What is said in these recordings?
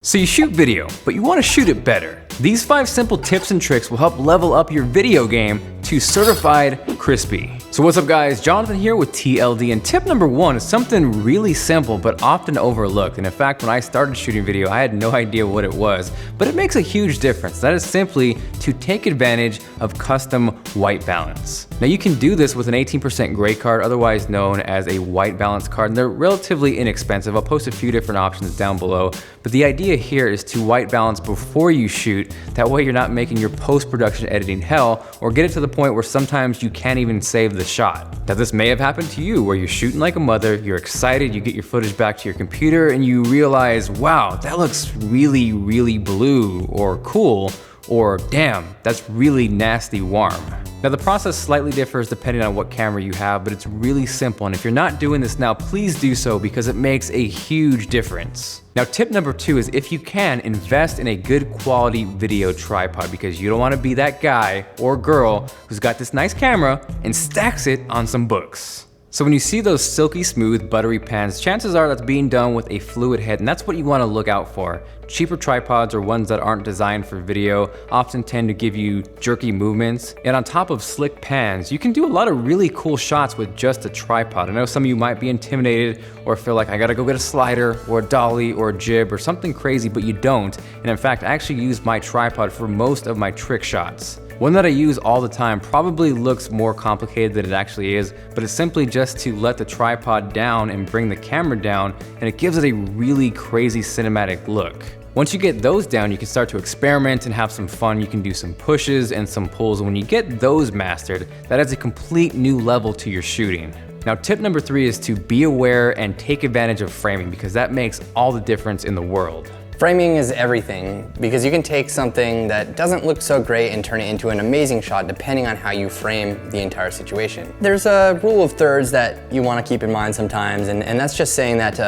So you shoot video, but you want to shoot it better. These 5 simple tips and tricks will help level up your video game to certified crispy. So what's up guys, Jonathan here with TLD, and tip number 1 is something really simple but often overlooked. And in fact, when I started shooting video, I had no idea what it was, but it makes a huge difference. That is simply to take advantage of custom white balance. Now you can do this with an 18% gray card, otherwise known as a white balance card, and they're relatively inexpensive. I'll post a few different options down below, but the idea here is to white balance before you shoot. That way you're not making your post-production editing hell, or get it to the point where sometimes you can't even save the shot. Now this may have happened to you, where you're shooting like a mother, you're excited, you get your footage back to your computer, and you realize, wow, that looks really, really blue, or cool, or damn, that's really nasty warm. Now the process slightly differs depending on what camera you have, but it's really simple, and if you're not doing this now, please do so because it makes a huge difference. Now tip number 2 is, if you can, invest in a good quality video tripod, because you don't want to be that guy or girl who's got this nice camera and stacks it on some books. So when you see those silky smooth buttery pans, chances are that's being done with a fluid head, and that's what you want to look out for. Cheaper tripods, or ones that aren't designed for video, often tend to give you jerky movements. And on top of slick pans, you can do a lot of really cool shots with just a tripod. I know some of you might be intimidated or feel like I gotta go get a slider or a dolly or a jib or something crazy, but you don't. And in fact, I actually use my tripod for most of my trick shots. One that I use all the time probably looks more complicated than it actually is, but it's simply just to let the tripod down and bring the camera down, and it gives it a really crazy cinematic look. Once you get those down, you can start to experiment and have some fun. You can do some pushes and some pulls, and when you get those mastered, that adds a complete new level to your shooting. Now tip number 3 is to be aware and take advantage of framing, because that makes all the difference in the world. Framing is everything, because you can take something that doesn't look so great and turn it into an amazing shot depending on how you frame the entire situation. There's a rule of thirds that you want to keep in mind sometimes, and that's just saying that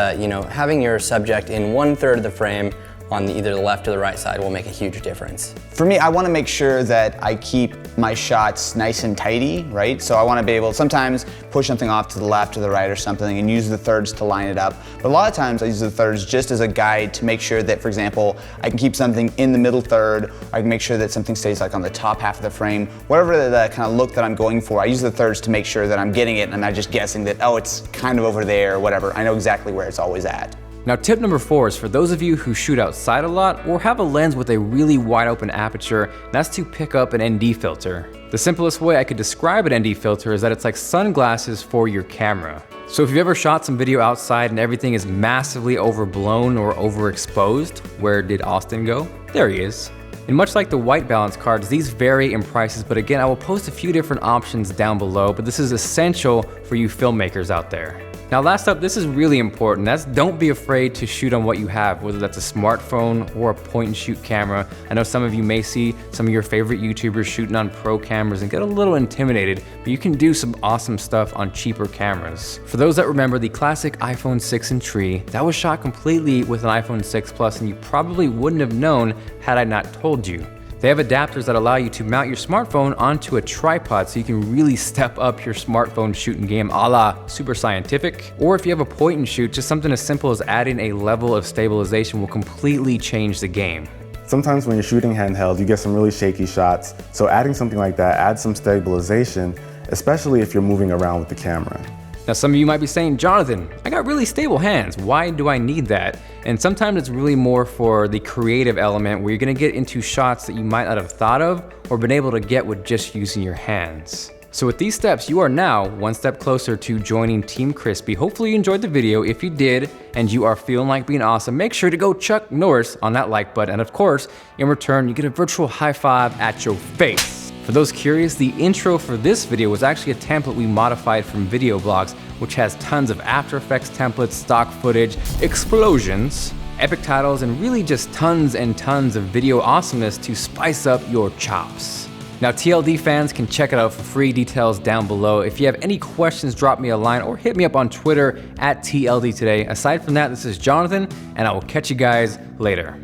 having your subject in 1/3 of the frame on either the left or the right side will make a huge difference. For me, I want to make sure that I keep my shots nice and tidy, right? So I want to be able to sometimes push something off to the left or the right or something and use the thirds to line it up. But a lot of times I use the thirds just as a guide to make sure that, for example, I can keep something in the middle third, I can make sure that something stays like on the top half of the frame. Whatever the kind of look that I'm going for, I use the thirds to make sure that I'm getting it and I'm not just guessing that, oh, it's kind of over there or whatever. I know exactly where it's always at. Now tip number 4 is for those of you who shoot outside a lot or have a lens with a really wide open aperture, that's to pick up an ND filter. The simplest way I could describe an ND filter is that it's like sunglasses for your camera. So if you've ever shot some video outside and everything is massively overblown or overexposed, where did Austin go? There he is. And much like the white balance cards, these vary in prices, but again, I will post a few different options down below, but this is essential for you filmmakers out there. Now last up, this is really important. That's don't be afraid to shoot on what you have, whether that's a smartphone or a point and shoot camera. I know some of you may see some of your favorite YouTubers shooting on pro cameras and get a little intimidated, but you can do some awesome stuff on cheaper cameras. For those that remember the classic iPhone 6 and tree, that was shot completely with an iPhone 6 Plus, and you probably wouldn't have known had I not told you. They have adapters that allow you to mount your smartphone onto a tripod so you can really step up your smartphone shooting game a la super scientific. Or if you have a point and shoot, just something as simple as adding a level of stabilization will completely change the game. Sometimes when you're shooting handheld, you get some really shaky shots, so adding something like that adds some stabilization, especially if you're moving around with the camera. Now some of you might be saying, Jonathan, I got really stable hands, why do I need that? And sometimes it's really more for the creative element, where you're gonna get into shots that you might not have thought of or been able to get with just using your hands. So with these steps, you are now one step closer to joining Team Crispy. Hopefully you enjoyed the video. If you did and you are feeling like being awesome, make sure to go Chuck Norris on that like button. And of course, in return, you get a virtual high five at your face. For those curious, the intro for this video was actually a template we modified from video blogs, which has tons of After Effects templates, stock footage, explosions, epic titles, and really just tons and tons of video awesomeness to spice up your chops. Now TLD fans can check it out for free, details down below. If you have any questions, drop me a line or hit me up on Twitter at TLD today. Aside from that, this is Jonathan, and I will catch you guys later.